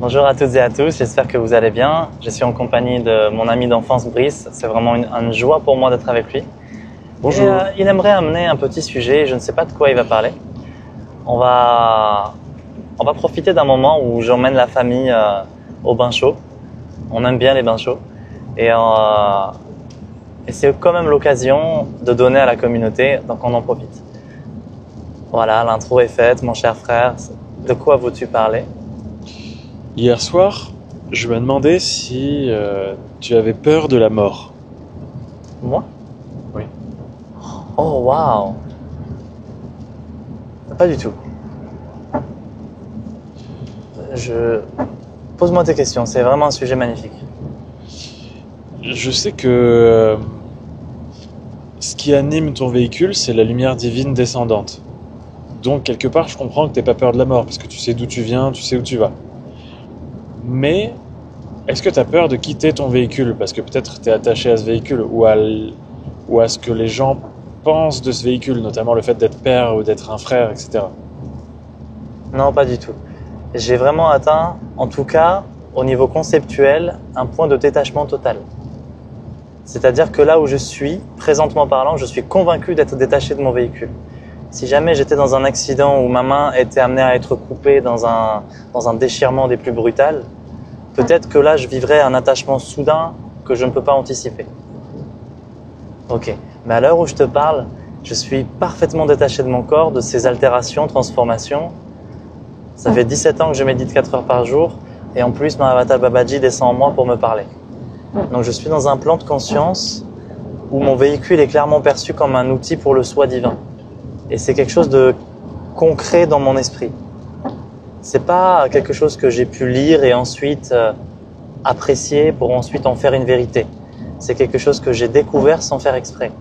Bonjour à toutes et à tous, j'espère que vous allez bien. Je suis en compagnie de mon ami d'enfance Brice. C'est vraiment une joie pour moi d'être avec lui. Bonjour. Et, il aimerait amener un petit sujet, je ne sais pas de quoi il va parler. On va profiter d'un moment où j'emmène la famille au bain chaud. On aime bien les bains chauds. Et c'est quand même l'occasion de donner à la communauté, donc on en profite. Voilà, l'intro est faite, mon cher frère. De quoi veux-tu parler ? Hier soir, je me demandais si tu avais peur de la mort. Moi ? Oui. Oh, waouh! Pas du tout. Pose-moi tes questions, c'est vraiment un sujet magnifique. Je sais que ce qui anime ton véhicule, c'est la lumière divine descendante. Donc, quelque part, je comprends que tu n'aies pas peur de la mort, parce que tu sais d'où tu viens, tu sais où tu vas. Mais, est-ce que tu as peur de quitter ton véhicule ? Parce que peut-être tu es attaché à ce véhicule, ou à ce que les gens pensent de ce véhicule, notamment le fait d'être père ou d'être un frère, etc. Non, pas du tout. J'ai vraiment atteint, en tout cas, au niveau conceptuel, un point de détachement total. C'est-à-dire que là où je suis, présentement parlant, je suis convaincu d'être détaché de mon véhicule. Si jamais j'étais dans un accident où ma main était amenée à être coupée dans un déchirement des plus brutals, peut-être que là je vivrais un attachement soudain que je ne peux pas anticiper. Ok, mais à l'heure où je te parle, je suis parfaitement détaché de mon corps, de ses altérations, transformations. Ça fait 17 ans que je médite 4 heures par jour et en plus Mahavatar Babaji descend en moi pour me parler. Donc je suis dans un plan de conscience où mon véhicule est clairement perçu comme un outil pour le soi divin. Et c'est quelque chose de concret dans mon esprit. C'est pas quelque chose que j'ai pu lire et ensuite apprécier pour ensuite en faire une vérité. C'est quelque chose que j'ai découvert sans faire exprès.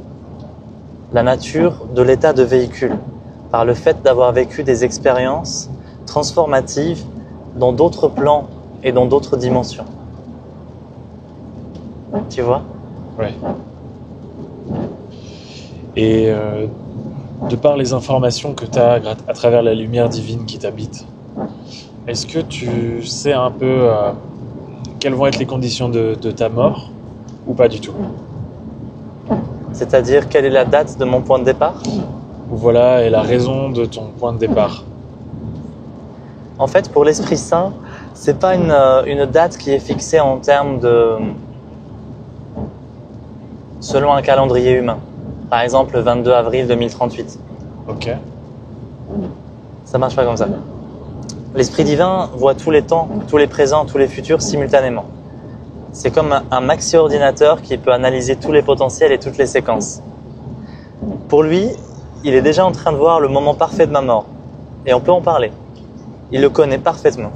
La nature de l'état de véhicule, par le fait d'avoir vécu des expériences transformatives dans d'autres plans et dans d'autres dimensions. Tu vois ? Ouais. Et de par les informations que tu as à travers la lumière divine qui t'habite, est-ce que tu sais un peu quelles vont être les conditions de ta mort ou pas du tout ? C'est-à-dire, quelle est la date de mon point de départ ? Ou voilà est la raison de ton point de départ. En fait, pour l'Esprit Saint, c'est pas une date qui est fixée en termes de... selon un calendrier humain. Par exemple, le 22 avril 2038. Ok. Ça marche pas comme ça. L'Esprit divin voit tous les temps, tous les présents, tous les futurs simultanément. C'est comme un maxi-ordinateur qui peut analyser tous les potentiels et toutes les séquences. Pour lui, il est déjà en train de voir le moment parfait de ma mort. Et on peut en parler. Il le connaît parfaitement.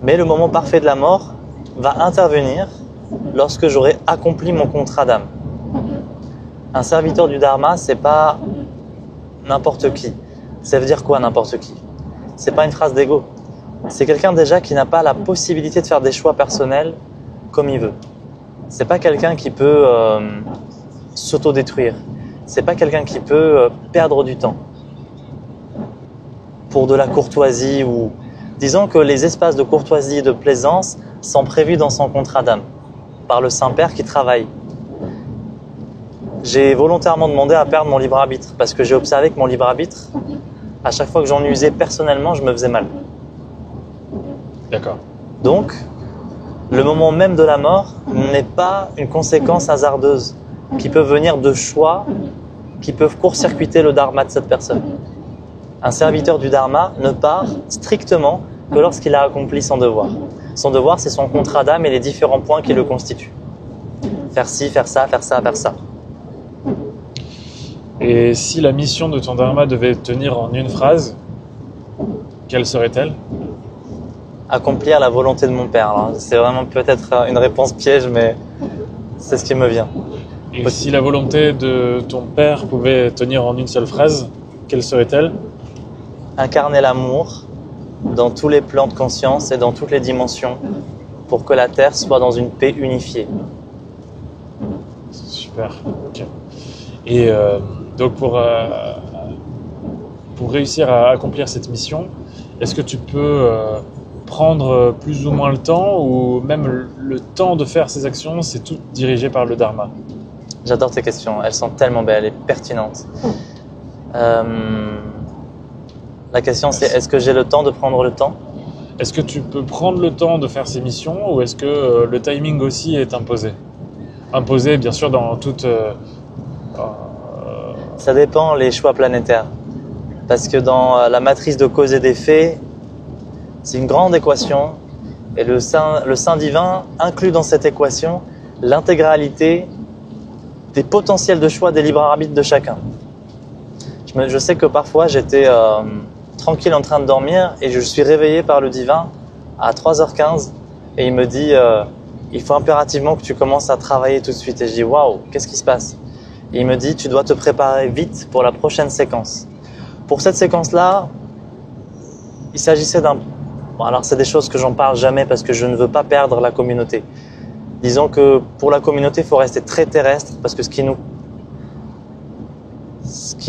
Mais le moment parfait de la mort va intervenir lorsque j'aurai accompli mon contrat d'âme. Un serviteur du Dharma, c'est pas n'importe qui. Ça veut dire quoi n'importe qui ? C'est pas une phrase d'ego. C'est quelqu'un déjà qui n'a pas la possibilité de faire des choix personnels comme il veut. C'est pas quelqu'un qui peut s'autodétruire. C'est pas quelqu'un qui peut perdre du temps pour de la courtoisie ou... Disons que les espaces de courtoisie et de plaisance sont prévus dans son contrat d'âme par le Saint-Père qui travaille. J'ai volontairement demandé à perdre mon libre arbitre parce que j'ai observé que mon libre arbitre, à chaque fois que j'en usais personnellement, je me faisais mal. D'accord. Donc, le moment même de la mort n'est pas une conséquence hasardeuse qui peut venir de choix qui peuvent court-circuiter le dharma de cette personne. Un serviteur du dharma ne part strictement que lorsqu'il a accompli son devoir. Son devoir, c'est son contrat d'âme et les différents points qui le constituent. Faire ci, faire ça, faire ça, faire ça. Et si la mission de ton dharma devait tenir en une phrase, quelle serait-elle ? Accomplir la volonté de mon père. Alors, c'est vraiment peut-être une réponse piège, mais c'est ce qui me vient. Et si la volonté de ton père pouvait tenir en une seule phrase, quelle serait-elle ? Incarner l'amour dans tous les plans de conscience et dans toutes les dimensions pour que la Terre soit dans une paix unifiée. Super. Ok. Et donc pour réussir à accomplir cette mission, est-ce que tu peux prendre plus ou moins le temps, ou même le temps de faire ces actions, c'est tout dirigé par le Dharma? J'adore tes questions, elles sont tellement belles et pertinentes. La question c'est, est-ce que j'ai le temps de prendre le temps? Est-ce que tu peux prendre le temps de faire ces missions, ou est-ce que le timing aussi est imposé? Imposé, bien sûr, dans toute... Ça dépend les choix planétaires. Parce que dans la matrice de cause et d'effet, c'est une grande équation. Et le sein divin inclut dans cette équation l'intégralité des potentiels de choix des libres arbitres de chacun. Je sais que parfois j'étais tranquille en train de dormir et je suis réveillé par le divin à 3h15 et il me dit il faut impérativement que tu commences à travailler tout de suite. Et je dis waouh, qu'est-ce qui se passe? Et il me dit tu dois te préparer vite pour la prochaine séquence. Pour cette séquence-là, il s'agissait d'un... Bon, alors c'est des choses que j'en parle jamais parce que je ne veux pas perdre la communauté. Disons que pour la communauté, il faut rester très terrestre parce que ce qui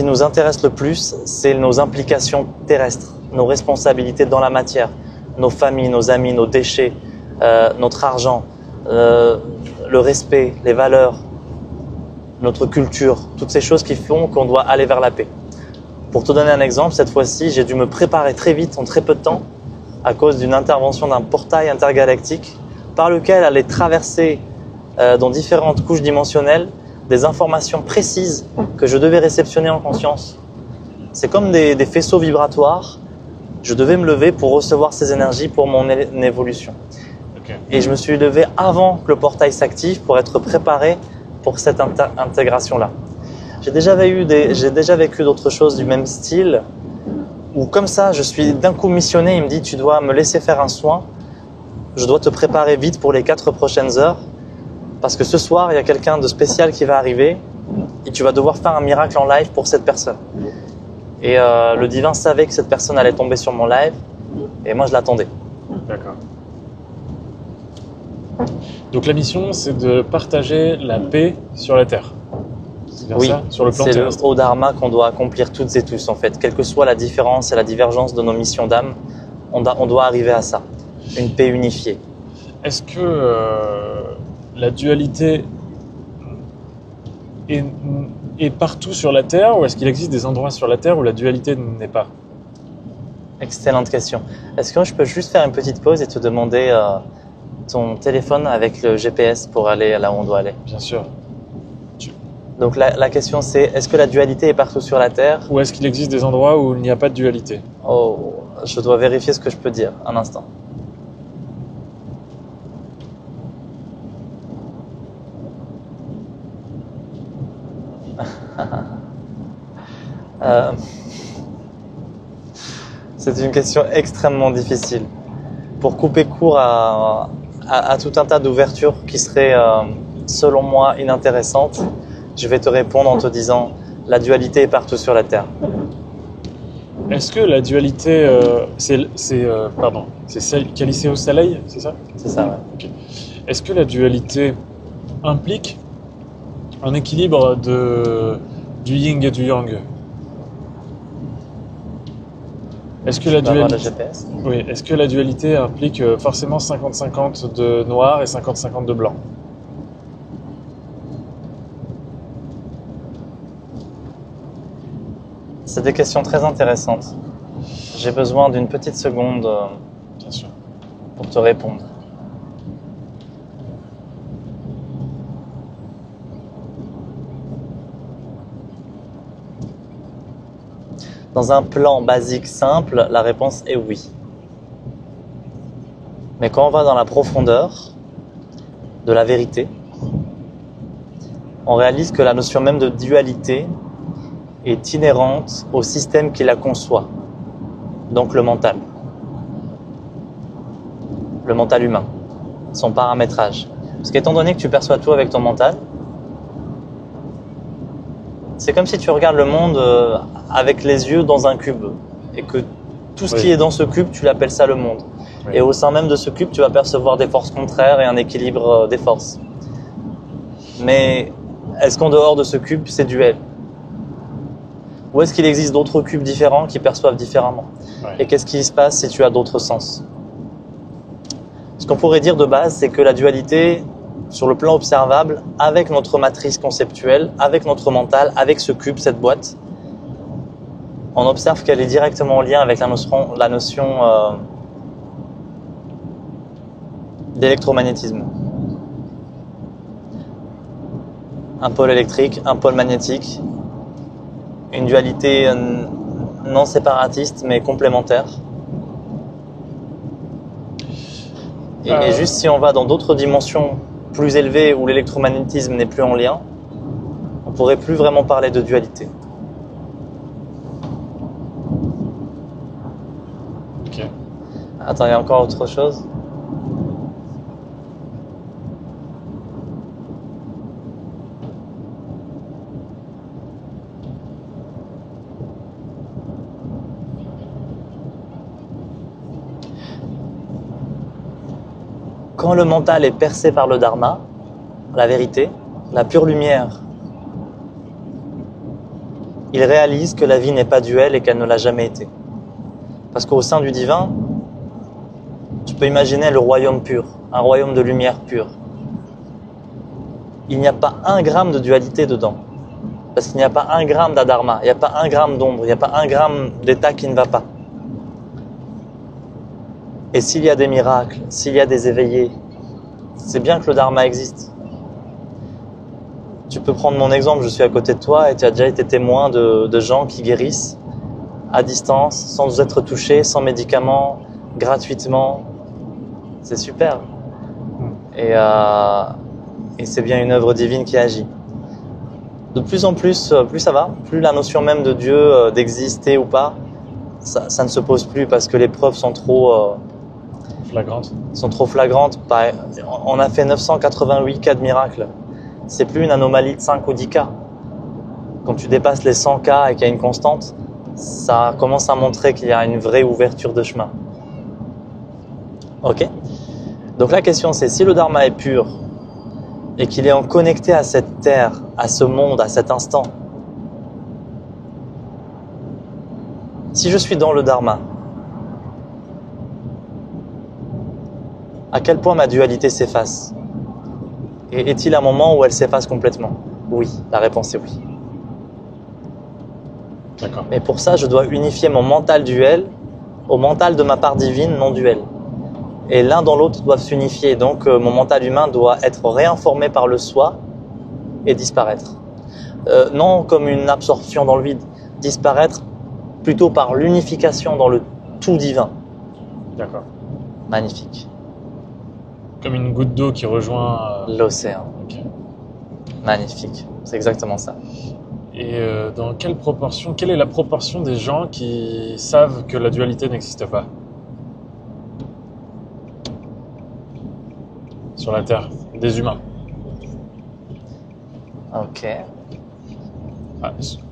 nous intéresse le plus, c'est nos implications terrestres, nos responsabilités dans la matière, nos familles, nos amis, nos déchets, notre argent, le respect, les valeurs, notre culture, toutes ces choses qui font qu'on doit aller vers la paix. Pour te donner un exemple, cette fois-ci, j'ai dû me préparer très vite, en très peu de temps, à cause d'une intervention d'un portail intergalactique par lequel allait traverser dans différentes couches dimensionnelles des informations précises que je devais réceptionner en conscience. C'est comme des faisceaux vibratoires. Je devais me lever pour recevoir ces énergies pour mon évolution. Okay. Et je me suis levé avant que le portail s'active pour être préparé pour cette intégration-là. J'ai déjà vécu d'autres choses du même style où comme ça, je suis d'un coup missionné. Il me dit, tu dois me laisser faire un soin. Je dois te préparer vite pour les 4 prochaines heures parce que ce soir, il y a quelqu'un de spécial qui va arriver et tu vas devoir faire un miracle en live pour cette personne. Et le divin savait que cette personne allait tomber sur mon live et moi, je l'attendais. D'accord. Donc la mission, c'est de partager la paix sur la Terre. Oui, ça, sur le plan c'est le terrestre. haut dharma qu'on doit accomplir toutes et tous en fait. Quelle que soit la différence et la divergence de nos missions d'âme, on doit arriver à ça. Une paix unifiée. Est-ce que la dualité est partout sur la Terre, ou est-ce qu'il existe des endroits sur la Terre où la dualité n'est pas? Excellente question. Est-ce que je peux juste faire une petite pause et te demander ton téléphone avec le GPS pour aller là où on doit aller? Bien sûr. Donc la question c'est, est-ce que la dualité est partout sur la Terre? Ou est-ce qu'il existe des endroits où il n'y a pas de dualité? Oh, je dois vérifier ce que je peux dire. Un instant. C'est une question extrêmement difficile. Pour couper court à tout un tas d'ouvertures qui seraient, selon moi, inintéressantes, je vais te répondre en te disant la dualité est partout sur la Terre. Est-ce que la dualité, c'est celle Caliceo Soleil, c'est ça? C'est ça, ouais. Okay. Est-ce que la dualité implique un équilibre du yin et du yang? Est-ce que la dualité, oui, est-ce que la dualité implique forcément 50-50 de noir et 50-50 de blanc? C'est des questions très intéressantes. J'ai besoin d'une petite seconde Bien sûr. pour te répondre. Dans un plan basique simple, la réponse est oui. Mais quand on va dans la profondeur de la vérité, on réalise que la notion même de dualité est inhérente au système qui la conçoit, donc le mental humain, son paramétrage. Parce qu'étant donné que tu perçois tout avec ton mental, c'est comme si tu regardes le monde avec les yeux dans un cube et que tout ce qui est dans ce cube, tu l'appelles ça le monde. Oui. Et au sein même de ce cube, tu vas percevoir des forces contraires et un équilibre des forces. Mais est-ce qu'en dehors de ce cube, c'est duel? Ou est-ce qu'il existe d'autres cubes différents qui perçoivent différemment? Oui. Et qu'est-ce qui se passe si tu as d'autres sens? Ce qu'on pourrait dire de base, c'est que la dualité, sur le plan observable, avec notre matrice conceptuelle, avec notre mental, avec ce cube, cette boîte, on observe qu'elle est directement en lien avec la notion d'électromagnétisme. Un pôle électrique, un pôle magnétique, une dualité non séparatiste mais complémentaire. Et juste si on va dans d'autres dimensions plus élevées où l'électromagnétisme n'est plus en lien, on pourrait plus vraiment parler de dualité. Ok. Attends, il y a encore autre chose? Quand le mental est percé par le dharma, la vérité, la pure lumière, il réalise que la vie n'est pas duelle et qu'elle ne l'a jamais été. Parce qu'au sein du divin, tu peux imaginer le royaume pur, un royaume de lumière pure. Il n'y a pas un gramme de dualité dedans. Parce qu'il n'y a pas un gramme d'adharma, il n'y a pas un gramme d'ombre, il n'y a pas un gramme d'état qui ne va pas. Et s'il y a des miracles, s'il y a des éveillés, c'est bien que le dharma existe. Tu peux prendre mon exemple, je suis à côté de toi et tu as déjà été témoin de gens qui guérissent à distance, sans être touchés, sans médicaments, gratuitement. C'est super. Et c'est bien une œuvre divine qui agit. De plus en plus, plus ça va, plus la notion même de Dieu, d'exister ou pas, ça ne se pose plus parce que les preuves sont trop flagrantes. On a fait 988 cas de miracles. C'est plus une anomalie de 5 ou 10 cas. Quand tu dépasses les 100 cas et qu'il y a une constante, ça commence à montrer qu'il y a une vraie ouverture de chemin. Ok? Donc la question c'est, si le dharma est pur et qu'il est en connecté à cette terre, à ce monde, à cet instant, si je suis dans le dharma, à quel point ma dualité s'efface? Et est-il un moment où elle s'efface complètement? Oui, la réponse est oui. D'accord. Mais pour ça, je dois unifier mon mental duel au mental de ma part divine non duel. Et l'un dans l'autre doivent s'unifier. Donc mon mental humain doit être réinformé par le soi et disparaître. Non comme une absorption dans le vide, disparaître plutôt par l'unification dans le tout divin. D'accord. Magnifique. Comme une goutte d'eau qui rejoint l'océan. Ok. Magnifique. C'est exactement ça. Et dans quelle proportion, quelle est la proportion des gens qui savent que la dualité n'existe pas sur la Terre, des humains? Ok.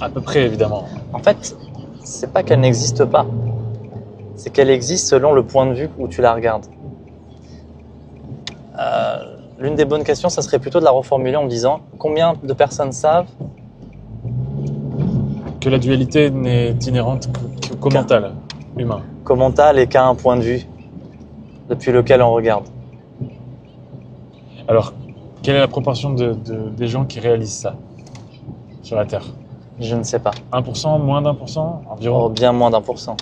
À peu près, évidemment. En fait, c'est pas qu'elle n'existe pas. C'est qu'elle existe selon le point de vue où tu la regardes. L'une des bonnes questions, ça serait plutôt de la reformuler en me disant combien de personnes savent que la dualité n'est inhérente qu'au mental humain. Qu'au mental et qu'à un point de vue depuis lequel on regarde. Alors, quelle est la proportion des gens qui réalisent ça sur la Terre? Je ne sais pas. 1%, moins d'1%, environ? Oh, bien moins d'1%.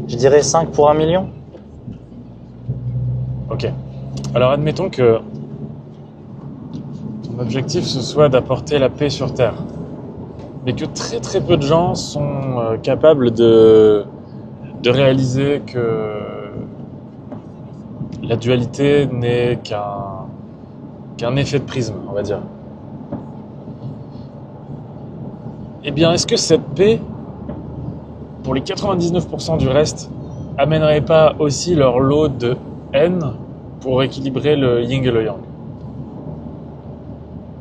Je dirais 5 pour 1 million. Ok. Alors admettons que ton objectif ce soit d'apporter la paix sur Terre, mais que très très peu de gens sont capables de réaliser que la dualité n'est qu'un effet de prisme, on va dire. Eh bien, est-ce que cette paix, pour les 99% du reste, amènerait pas aussi leur lot de haine pour équilibrer le yin et le yang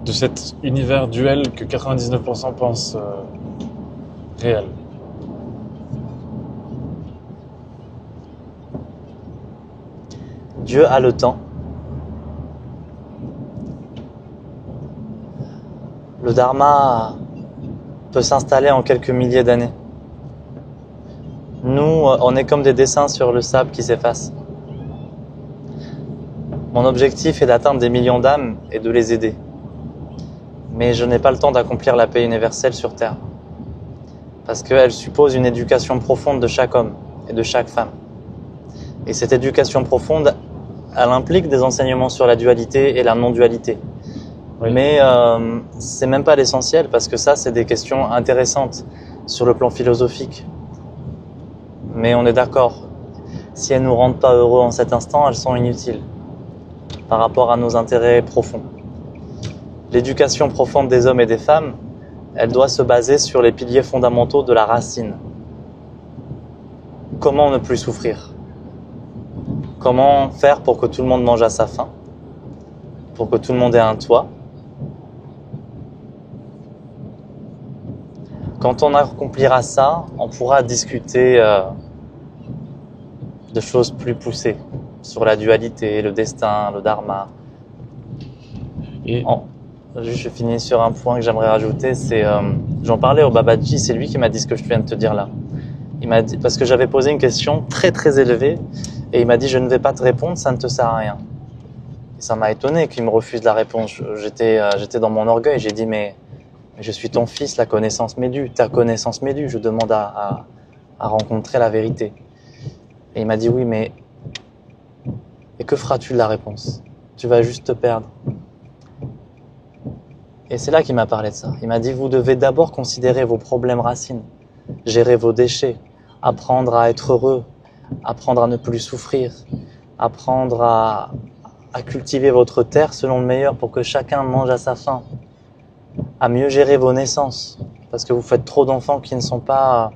de cet univers duel que 99% pensent réel? Dieu a le temps. Le dharma peut s'installer en quelques milliers d'années. Nous, on est comme des dessins sur le sable qui s'effacent. Mon objectif est d'atteindre des millions d'âmes et de les aider. Mais je n'ai pas le temps d'accomplir la paix universelle sur Terre. Parce qu'elle suppose une éducation profonde de chaque homme et de chaque femme. Et cette éducation profonde, elle implique des enseignements sur la dualité et la non-dualité. Oui. Mais c'est même pas l'essentiel, parce que ça, c'est des questions intéressantes sur le plan philosophique. Mais on est d'accord, si elles nous rendent pas heureux en cet instant, elles sont inutiles par rapport à nos intérêts profonds. L'éducation profonde des hommes et des femmes, elle doit se baser sur les piliers fondamentaux de la racine. Comment ne plus souffrir? Comment faire pour que tout le monde mange à sa faim? Pour que tout le monde ait un toit? Quand on accomplira ça, on pourra discuter de choses plus poussées sur la dualité, le destin, le dharma. Et Juste, je finis sur un point que j'aimerais rajouter, c'est j'en parlais au Babaji, c'est lui qui m'a dit ce que je viens de te dire là. Il m'a dit, parce que j'avais posé une question très très élevée et il m'a dit je ne vais pas te répondre, ça ne te sert à rien. Et ça m'a étonné qu'il me refuse la réponse. J'étais dans mon orgueil, j'ai dit mais je suis ton fils, la connaissance m'est due, ta connaissance m'est due, je demande à rencontrer la vérité. Et il m'a dit oui mais et que feras-tu de la réponse? Tu vas juste te perdre. Et c'est là qu'il m'a parlé de ça. Il m'a dit, vous devez d'abord considérer vos problèmes racines, gérer vos déchets, apprendre à être heureux, apprendre à ne plus souffrir, apprendre à cultiver votre terre selon le meilleur pour que chacun mange à sa faim, à mieux gérer vos naissances, parce que vous faites trop d'enfants qui ne sont pas,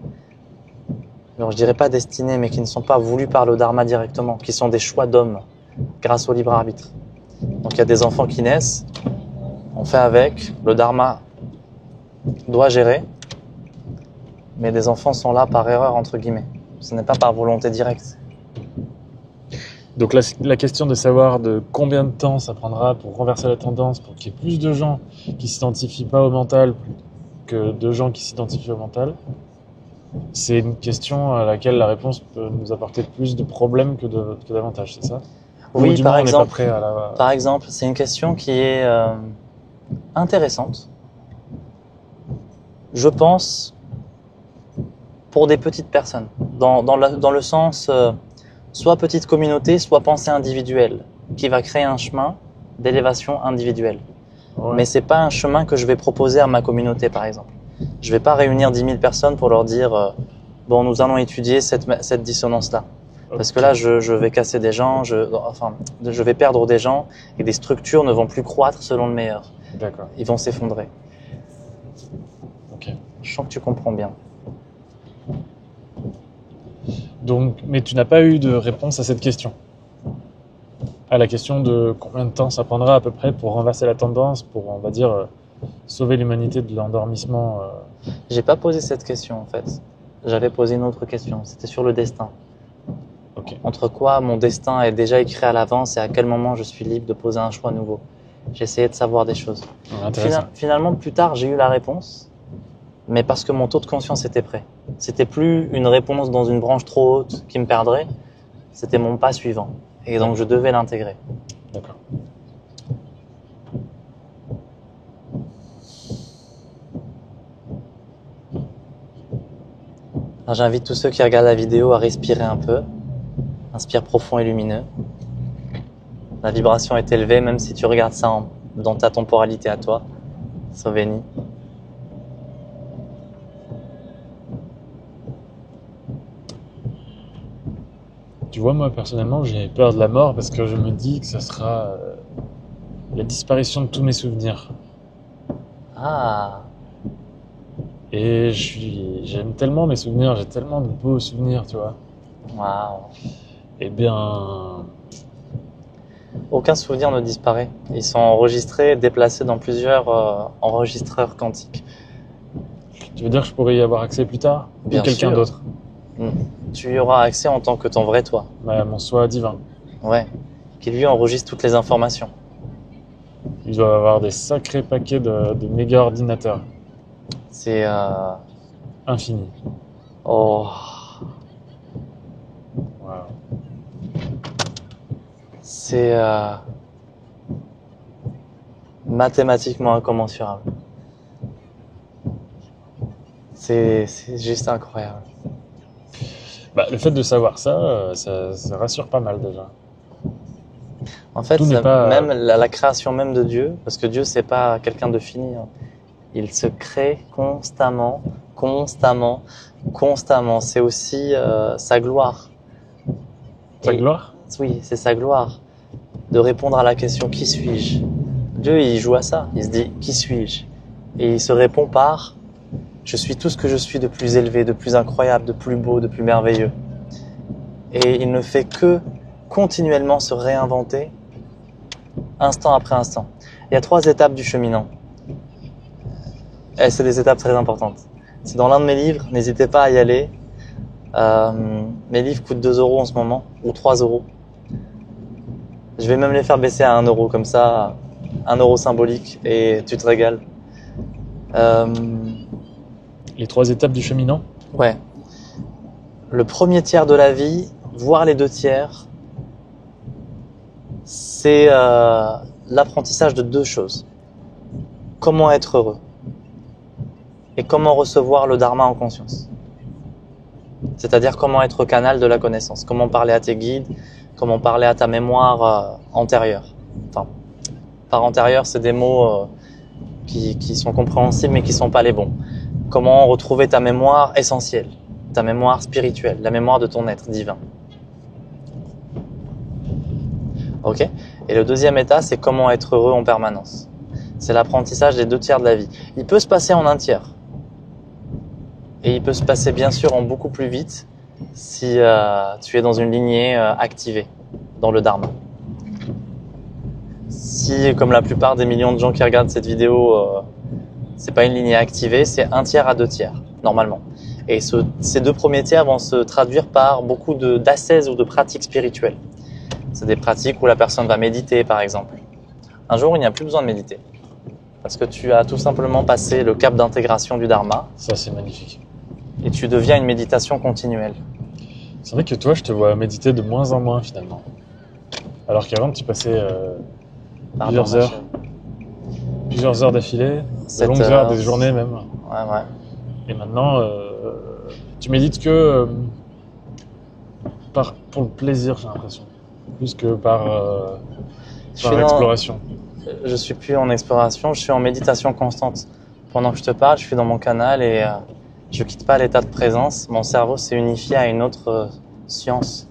alors je dirais pas destinés, mais qui ne sont pas voulus par le dharma directement, qui sont des choix d'hommes grâce au libre arbitre. Donc il y a des enfants qui naissent, on fait avec, le dharma doit gérer, mais des enfants sont là par erreur, entre guillemets. Ce n'est pas par volonté directe. donc la question de savoir de combien de temps ça prendra pour renverser la tendance, pour qu'il y ait plus de gens qui s'identifient pas au mental que de gens qui s'identifient au mental, c'est une question à laquelle la réponse peut nous apporter plus de problèmes que d'avantages, c'est ça? Oui, Ou du par moins, on n'est exemple, pas prêt à la... par exemple, c'est une question qui est intéressante. Je pense pour des petites personnes, dans le sens soit petite communauté, soit pensée individuelle, qui va créer un chemin d'élévation individuelle. Ouais. Mais c'est pas un chemin que je vais proposer à ma communauté, par exemple. Je vais pas réunir 10 000 personnes pour leur dire bon, nous allons étudier cette dissonance-là. Parce que là, je vais casser des gens, je vais perdre des gens et des structures ne vont plus croître selon le meilleur. D'accord. Ils vont s'effondrer. Ok. Je sens que tu comprends bien. Donc, mais tu n'as pas eu de réponse à cette question. À la question de combien de temps ça prendra à peu près pour renverser la tendance, pour, on va dire, sauver l'humanité de l'endormissement. J'ai pas posé cette question en fait. J'avais posé une autre question. C'était sur le destin. Ok. Entre quoi mon destin est déjà écrit à l'avance et à quel moment je suis libre de poser un choix nouveau. J'essayais de savoir des choses. Ouais, intéressant. Finalement, plus tard, j'ai eu la réponse, mais parce que mon taux de conscience était prêt. C'était plus une réponse dans une branche trop haute qui me perdrait, c'était mon pas suivant. Et donc, je devais l'intégrer. D'accord. Alors, j'invite tous ceux qui regardent la vidéo à respirer un peu. Inspire profond et lumineux. La vibration est élevée, même si tu regardes ça dans ta temporalité à toi. Sois béni. Tu vois, moi, personnellement, j'ai peur de la mort parce que je me dis que ça sera la disparition de tous mes souvenirs. Ah, Et j'aime tellement mes souvenirs, j'ai tellement de beaux souvenirs, tu vois. waouh. Eh bien, Aucun souvenir ne disparaît. Ils sont enregistrés, déplacés dans plusieurs enregistreurs quantiques. tu veux dire que je pourrais y avoir accès plus tard? Bien Ou quelqu'un sûr. d'autre? Tu y auras accès en tant que ton vrai toi. Mon soi divin. Ouais. Qui lui enregistre toutes les informations. Il doit avoir des sacrés paquets de méga ordinateurs. C'est Infini. oh, Wow. c'est mathématiquement incommensurable. C'est juste incroyable. Bah, le fait de savoir ça, ça rassure pas mal déjà. En fait, Tout n'est pas- même la création même de Dieu, parce que Dieu c'est pas quelqu'un de fini, hein. Il se crée constamment, constamment, constamment. C'est aussi sa gloire. Sa Et- gloire? Oui, c'est sa gloire de répondre à la question qui suis-je? Dieu, il joue à ça. Il se dit qui suis-je? Et il se répond par je suis tout ce que je suis de plus élevé, de plus incroyable, de plus beau, de plus merveilleux. Et il ne fait que continuellement se réinventer instant après instant. Il y a 3 étapes du cheminant. Et c'est des étapes très importantes. C'est dans l'un de mes livres, n'hésitez pas à y aller. Mes livres coûtent 2 € en ce moment, ou 3 €. Je vais même les faire baisser à 1 € comme ça, 1 € symbolique, et tu te régales. Les 3 étapes du cheminant? Ouais. Le premier tiers de la vie, voire les 2 tiers, c'est l'apprentissage de 2 choses. Comment être heureux et comment recevoir le dharma en conscience. C'est-à-dire comment être canal de la connaissance, comment parler à tes guides, comment parler à ta mémoire antérieure. Enfin, par antérieure, c'est des mots qui sont compréhensibles mais qui sont pas les bons. Comment retrouver ta mémoire essentielle, ta mémoire spirituelle, la mémoire de ton être divin. Ok? Et le deuxième état, c'est comment être heureux en permanence. C'est l'apprentissage des 2 tiers de la vie. Il peut se passer en 1 tiers. Et il peut se passer bien sûr en beaucoup plus vite si tu es dans une lignée activée dans le dharma. Si, comme la plupart des millions de gens qui regardent cette vidéo, c'est pas une lignée activée, c'est 1 tiers à 2 tiers, normalement. Et ces 2 premiers tiers vont se traduire par beaucoup d'ascèses ou de pratiques spirituelles. C'est des pratiques où la personne va méditer, par exemple. Un jour, il n'y a plus besoin de méditer. Parce que tu as tout simplement passé le cap d'intégration du dharma Ça, c'est magnifique. et tu deviens une méditation continuelle. C'est vrai que toi, je te vois méditer de moins en moins finalement. Alors qu'avant, tu passais Pardon, plusieurs heures d'affilait, de 7 longues heures, des journées même. Ouais. Et maintenant, tu médites que pour le plaisir, j'ai l'impression. Plus que par exploration. Je suis plus en exploration, je suis en méditation constante. Pendant que je te parle, je suis dans mon canal et je quitte pas l'état de présence. Mon cerveau s'est unifié à une autre science.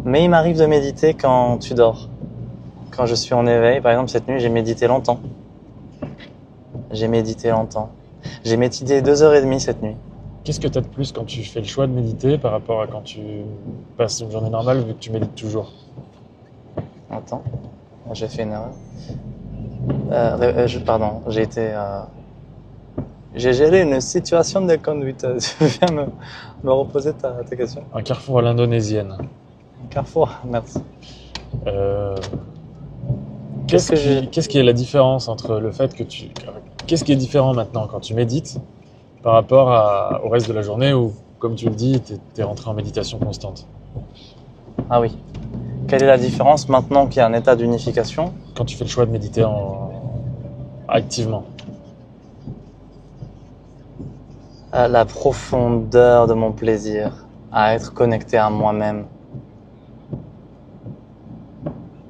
Mais il m'arrive de méditer quand tu dors. Quand je suis en éveil, par exemple cette nuit, j'ai médité longtemps. J'ai médité 2h30 cette nuit. Qu'est-ce que tu as de plus quand tu fais le choix de méditer par rapport à quand tu passes une journée normale vu que tu médites toujours? Attends, j'ai fait une erreur. Pardon, j'ai géré une situation de conduite. Tu viens me reposer ta question? Un carrefour à l'indonésienne. Carrefour, merci. Qu'est-ce qui est la différence entre le fait que Qu'est-ce qui est différent maintenant quand tu médites par rapport au reste de la journée où, comme tu le dis, t'es rentré en méditation constante? Ah oui. Quelle est la différence maintenant qu'il y a un état d'unification? Quand tu fais le choix de méditer activement. La profondeur de mon plaisir à être connecté à moi-même.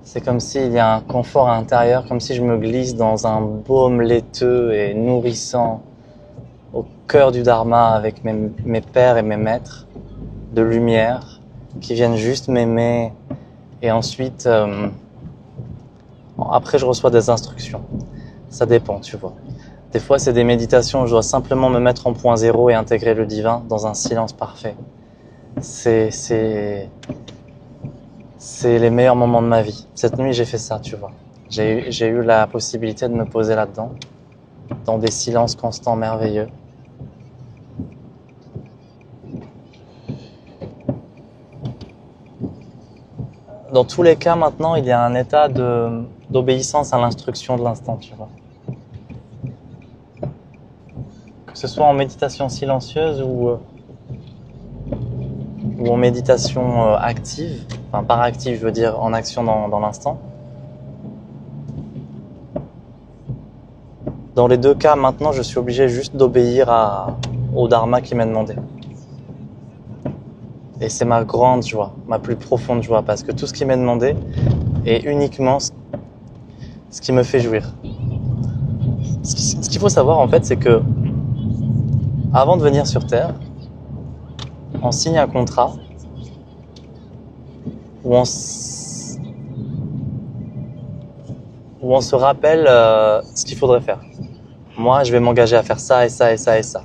C'est comme s'il y a un confort intérieur, comme si je me glisse dans un baume laiteux et nourrissant au cœur du dharma avec mes pères et mes maîtres de lumière qui viennent juste m'aimer. Et ensuite, après je reçois des instructions. Ça dépend, tu vois. Des fois, c'est des méditations où je dois simplement me mettre en point zéro et intégrer le divin dans un silence parfait. C'est les meilleurs moments de ma vie. Cette nuit, j'ai fait ça, tu vois. J'ai eu la possibilité de me poser là-dedans, dans des silences constants merveilleux. Dans tous les cas, maintenant, il y a un état d'obéissance à l'instruction de l'instant, tu vois. Que ce soit en méditation silencieuse ou ou en méditation active, enfin par active, je veux dire en action dans l'instant. Dans les deux cas, maintenant, je suis obligé juste d'obéir au dharma qui m'est demandé. Et c'est ma grande joie, ma plus profonde joie, parce que tout ce qui m'est demandé est uniquement ce qui me fait jouir. Ce qu'il faut savoir, en fait, c'est que avant de venir sur Terre, on signe un contrat où on se rappelle ce qu'il faudrait faire. Moi, je vais m'engager à faire ça et ça et ça et ça.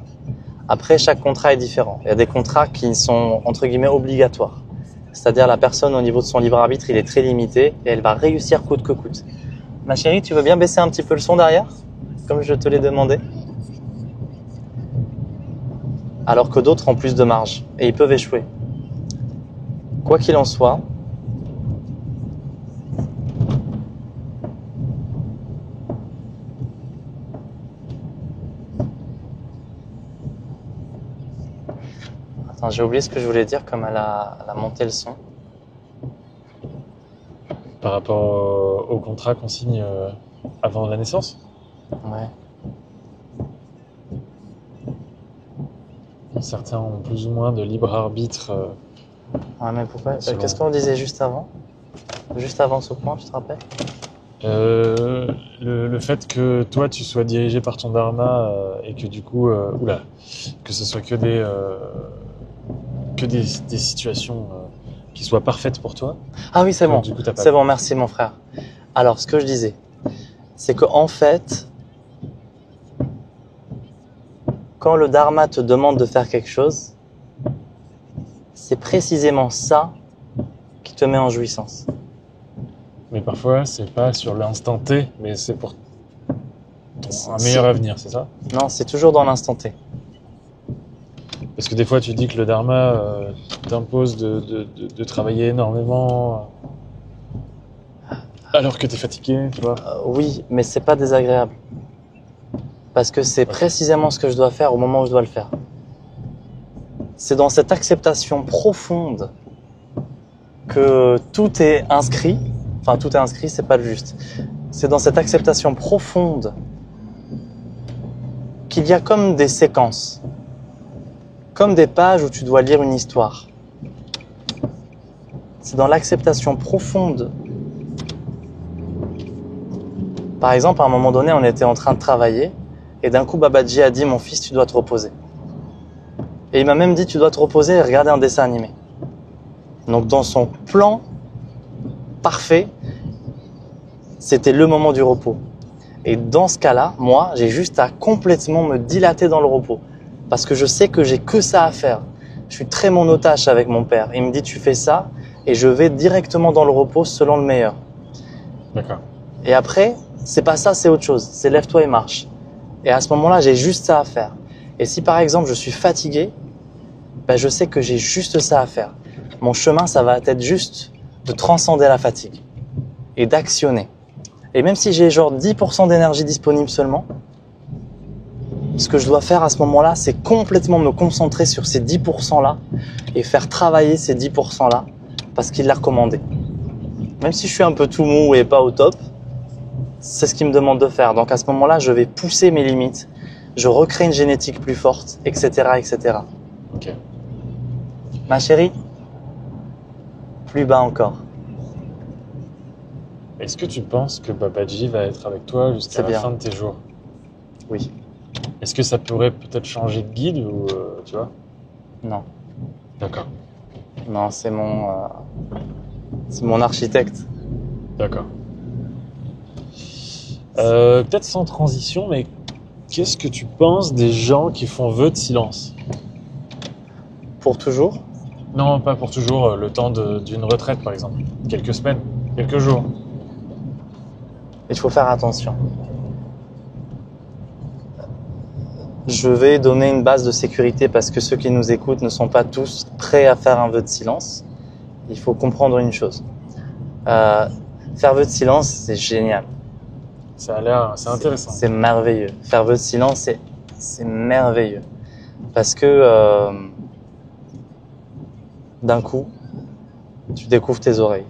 Après, chaque contrat est différent. Il y a des contrats qui sont, entre guillemets, obligatoires. C'est-à-dire la personne, au niveau de son libre arbitre, il est très limité et elle va réussir coûte que coûte. Ma chérie, tu veux bien baisser un petit peu le son derrière, comme je te l'ai demandé? Alors que d'autres ont plus de marge et ils peuvent échouer. Quoi qu'il en soit, attends, j'ai oublié ce que je voulais dire comme elle a monté le son. Par rapport au contrat qu'on signe avant la naissance? Ouais. Certains ont plus ou moins de libre arbitre. Ouais, mais pourquoi? Selon- Qu'est-ce qu'on disait juste avant? Juste avant ce point, tu te rappelles? Le fait que toi tu sois dirigé par ton dharma et que du coup, que ce soit que des situations qui soient parfaites pour toi. Ah oui, c'est bon. Du coup, t'as pas- C'est bon, merci mon frère. Alors, ce que je disais, c'est que en fait, quand le dharma te demande de faire quelque chose, c'est précisément ça qui te met en jouissance. Mais parfois, c'est pas sur l'instant T, mais c'est pour un meilleur avenir, c'est ça? Non, c'est toujours dans l'instant T. Parce que des fois, tu dis que le dharma t'impose de travailler énormément alors que t'es fatigué, tu vois. Oui, mais c'est pas désagréable. Parce que c'est précisément ce que je dois faire au moment où je dois le faire. C'est dans cette acceptation profonde que tout est inscrit. Enfin, tout est inscrit, c'est pas le juste. C'est dans cette acceptation profonde qu'il y a comme des séquences. Comme des pages où tu dois lire une histoire. C'est dans l'acceptation profonde. Par exemple, à un moment donné, on était en train de travailler et d'un coup, Babaji a dit « Mon fils, tu dois te reposer ». Et il m'a même dit « Tu dois te reposer et regarder un dessin animé ». Donc, dans son plan parfait, c'était le moment du repos. Et dans ce cas-là, moi, j'ai juste à complètement me dilater dans le repos. Parce que je sais que j'ai que ça à faire. Je suis très monotache avec mon père. Il me dit tu fais ça et je vais directement dans le repos selon le meilleur. D'accord. Et après, c'est pas ça, c'est autre chose. C'est lève-toi et marche. Et à ce moment-là, j'ai juste ça à faire. Et si par exemple je suis fatigué, ben je sais que j'ai juste ça à faire. Mon chemin, ça va être juste de transcender la fatigue et d'actionner. Et même si j'ai genre 10% d'énergie disponible seulement, ce que je dois faire à ce moment-là, c'est complètement me concentrer sur ces 10%-là et faire travailler ces 10%-là parce qu'il l'a recommandé. Même si je suis un peu tout mou et pas au top, c'est ce qu'il me demande de faire. Donc à ce moment-là, je vais pousser mes limites, je recrée une génétique plus forte, etc., etc. Ok. Ma chérie, plus bas encore. Est-ce que tu penses que Babaji va être avec toi jusqu'à la fin de tes jours? Oui. Est-ce que ça pourrait peut-être changer de guide ou tu vois? Non. D'accord. Non, c'est mon architecte. D'accord. Peut-être sans transition, mais qu'est-ce que tu penses des gens qui font vœu de silence? Pour toujours? Non, pas pour toujours, le temps d'une retraite par exemple. Quelques semaines, quelques jours. Il faut faire attention. Je vais donner une base de sécurité parce que ceux qui nous écoutent ne sont pas tous prêts à faire un vœu de silence. Il faut comprendre une chose. Faire vœu de silence, c'est génial. Ça a l'air, c'est intéressant. C'est merveilleux. Faire vœu de silence, c'est merveilleux. Parce que d'un coup, tu découvres tes oreilles.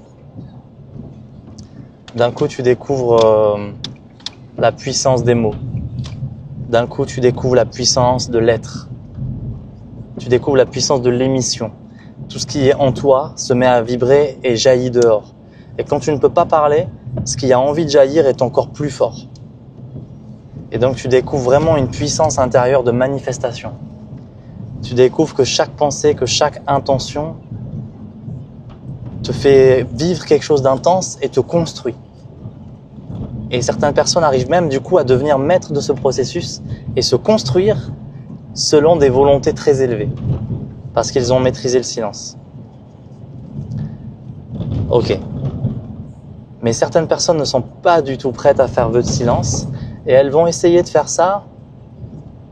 D'un coup, tu découvres la puissance des mots. D'un coup, tu découvres la puissance de l'être. Tu découvres la puissance de l'émission. Tout ce qui est en toi se met à vibrer et jaillit dehors. Et quand tu ne peux pas parler, ce qui a envie de jaillir est encore plus fort. Et donc, tu découvres vraiment une puissance intérieure de manifestation. Tu découvres que chaque pensée, que chaque intention te fait vivre quelque chose d'intense et te construit. Et certaines personnes arrivent même du coup à devenir maîtres de ce processus et se construire selon des volontés très élevées, parce qu'ils ont maîtrisé le silence. Ok. Mais certaines personnes ne sont pas du tout prêtes à faire vœu de silence et elles vont essayer de faire ça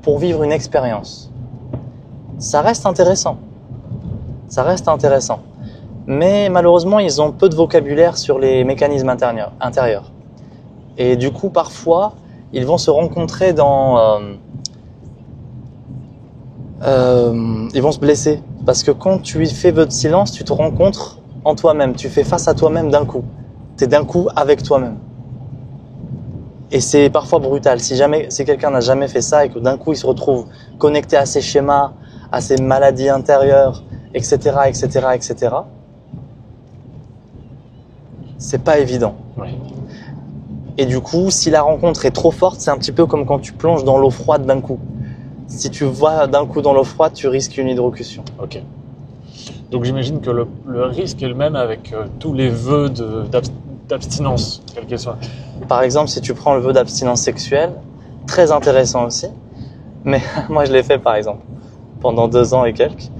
pour vivre une expérience. Ça reste intéressant. Ça reste intéressant. Mais malheureusement, ils ont peu de vocabulaire sur les mécanismes intérieurs. Et du coup, parfois, ils vont se rencontrer ils vont se blesser. Parce que quand tu fais vœu de silence, tu te rencontres en toi-même. Tu fais face à toi-même d'un coup. Tu es d'un coup avec toi-même. Et c'est parfois brutal. Si quelqu'un n'a jamais fait ça et que d'un coup, il se retrouve connecté à ses schémas, à ses maladies intérieures, etc., etc., etc., c'est pas évident. Oui. Et du coup, si la rencontre est trop forte, c'est un petit peu comme quand tu plonges dans l'eau froide d'un coup. Si tu vas d'un coup dans l'eau froide, tu risques une hydrocution. Ok. Donc j'imagine que le risque est le même avec tous les vœux d'abstinence, quels qu'ils soient. Par exemple, si tu prends le vœu d'abstinence sexuelle, très intéressant aussi, mais moi je l'ai fait par exemple, pendant 2 ans et quelques.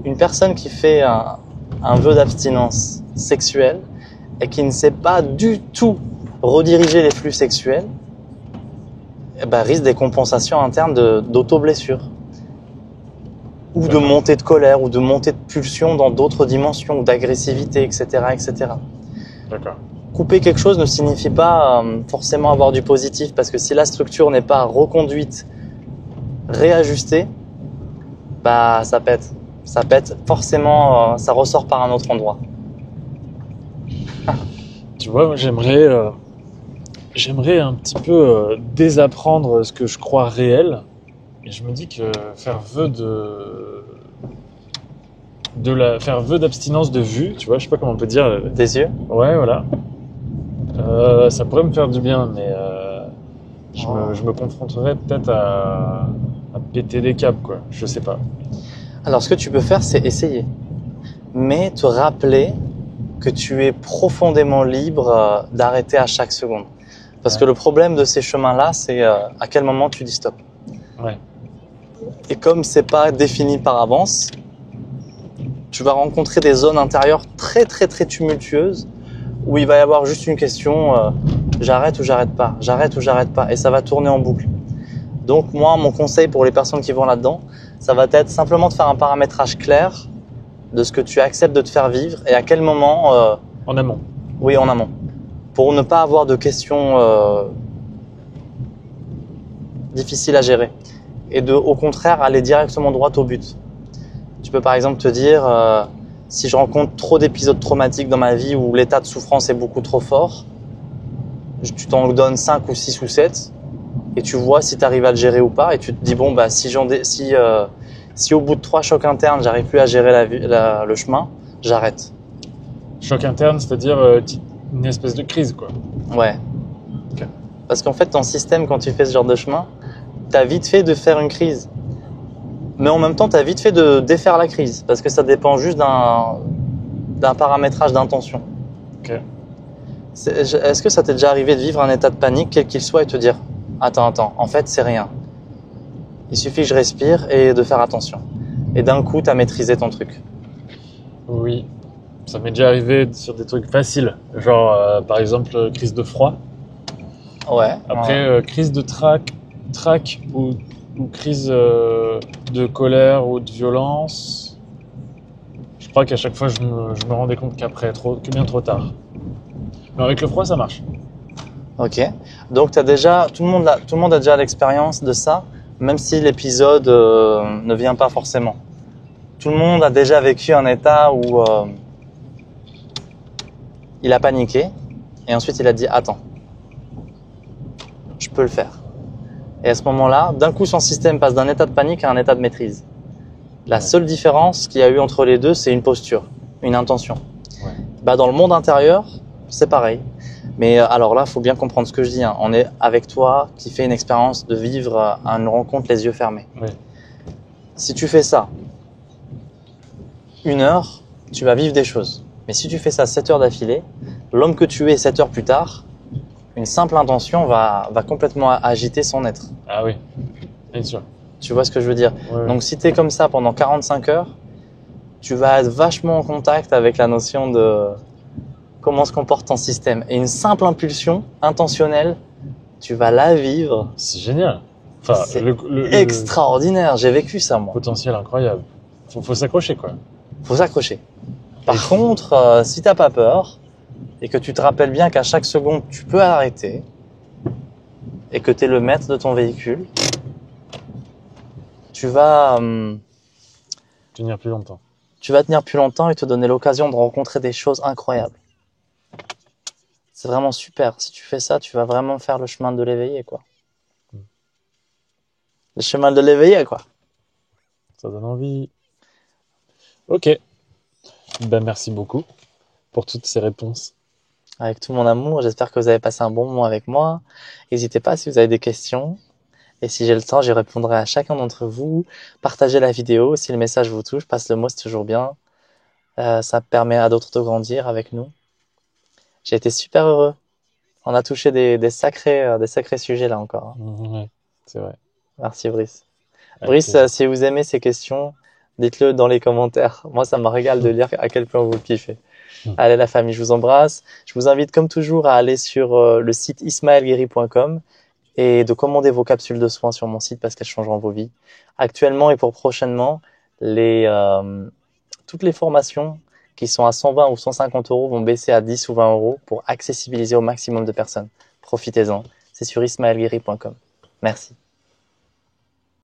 Une personne qui fait un vœu d'abstinence sexuelle et qui ne sait pas du tout rediriger les flux sexuels, risque des compensations internes d'auto-blessure. Ou de montée de colère, ou de montée de pulsion dans d'autres dimensions, ou d'agressivité, etc., etc. D'accord. Couper quelque chose ne signifie pas forcément avoir du positif, parce que si la structure n'est pas reconduite, réajustée, ça pète. Ça pète, forcément, ça ressort par un autre endroit. Tu vois, moi, j'aimerais un petit peu désapprendre ce que je crois réel. Et je me dis que faire vœu faire vœu d'abstinence de vue, tu vois, je sais pas comment on peut dire. Des yeux? Ouais, voilà. Ça pourrait me faire du bien, mais je me confronterais peut-être à péter des câbles, quoi. Je sais pas. Alors, ce que tu peux faire, c'est essayer. Mais te rappeler que tu es profondément libre d'arrêter à chaque seconde. Parce que le problème de ces chemins-là, c'est à quel moment tu dis stop. Ouais. Et comme c'est pas défini par avance, tu vas rencontrer des zones intérieures très très très tumultueuses où il va y avoir juste une question j'arrête ou j'arrête pas, j'arrête ou j'arrête pas, et ça va tourner en boucle. Donc moi, mon conseil pour les personnes qui vont là-dedans, ça va être simplement de faire un paramétrage clair de ce que tu acceptes de te faire vivre et à quel moment. En amont. Oui, en amont. Pour ne pas avoir de questions difficiles à gérer. Et au contraire, aller directement droit au but. Tu peux par exemple te dire, si je rencontre trop d'épisodes traumatiques dans ma vie où l'état de souffrance est beaucoup trop fort, tu t'en donnes 5 ou 6 ou 7 et tu vois si tu arrives à le gérer ou pas. Et tu te dis, bon, si au bout de 3 chocs internes, j'arrive plus à gérer le chemin, j'arrête. Choc interne, c'est-à-dire une espèce de crise, quoi. Ouais. Okay. Parce qu'en fait, ton système, quand tu fais ce genre de chemin, t'as vite fait de faire une crise. Mais en même temps, t'as vite fait de défaire la crise. Parce que ça dépend juste d'un paramétrage d'intention. Ok. Est-ce que ça t'est déjà arrivé de vivre un état de panique, quel qu'il soit, et te dire « Attends, en fait, c'est rien. Il suffit que je respire et de faire attention. » Et d'un coup, t'as maîtrisé ton truc. Oui. Ça m'est déjà arrivé sur des trucs faciles. Genre, par exemple, crise de froid. Ouais. Après, crise de trac ou crise de colère ou de violence. Je crois qu'à chaque fois, je me rendais compte que bien trop tard. Mais avec le froid, ça marche. Ok. Donc, tout le monde a déjà l'expérience de ça, même si l'épisode ne vient pas forcément. Tout le monde a déjà vécu un état où il a paniqué et ensuite il a dit attends, je peux le faire. Et à ce moment-là, d'un coup son système passe d'un état de panique à un état de maîtrise. La seule différence qu'il y a eu entre les deux, c'est une posture, une intention. Ouais. Dans le monde intérieur, c'est pareil. Mais alors là, il faut bien comprendre ce que je dis. Hein. On est avec toi qui fait une expérience de vivre une rencontre les yeux fermés. Oui. Si tu fais ça 1 heure, tu vas vivre des choses. Mais si tu fais ça 7 heures d'affilée, l'homme que tu es 7 heures plus tard, une simple intention va complètement agiter son être. Ah oui, bien sûr. Tu vois ce que je veux dire? Ouais. Donc si tu es comme ça pendant 45 heures, tu vas être vachement en contact avec la notion de comment se comporte ton système. Et une simple impulsion intentionnelle, tu vas la vivre. C'est génial. Enfin, C'est extraordinaire. J'ai vécu ça, moi. Potentiel incroyable. Faut s'accrocher, quoi. Faut s'accrocher. Par contre, si t'as pas peur et que tu te rappelles bien qu'à chaque seconde, tu peux arrêter et que tu es le maître de ton véhicule, tu vas Tenir plus longtemps. tenir plus longtemps et te donner l'occasion de rencontrer des choses incroyables. C'est vraiment super. Si tu fais ça, tu vas vraiment faire le chemin de l'éveillé, quoi. Le chemin de l'éveillé, quoi. Ça donne envie. Ok. Merci beaucoup pour toutes ces réponses. Avec tout mon amour, j'espère que vous avez passé un bon moment avec moi. N'hésitez pas si vous avez des questions. Et si j'ai le temps, j'y répondrai à chacun d'entre vous. Partagez la vidéo. Si le message vous touche, passe le mot, c'est toujours bien. Ça permet à d'autres de grandir avec nous. J'ai été super heureux. On a touché des sacrés sujets là encore. Ouais, c'est vrai. Merci Brice. Avec Brice, plaisir. si vous aimez ces questions, dites-le dans les commentaires. Moi, ça me régale de lire à quel point vous le kiffez. Allez la famille, je vous embrasse. Je vous invite comme toujours à aller sur le site ismaelguiri.com et de commander vos capsules de soins sur mon site parce qu'elles changeront vos vies. Actuellement et pour prochainement, toutes les formations qui sont à 120 ou 150 euros vont baisser à 10 ou 20 euros pour accessibiliser au maximum de personnes. Profitez-en. C'est sur ismaelguiri.com. Merci.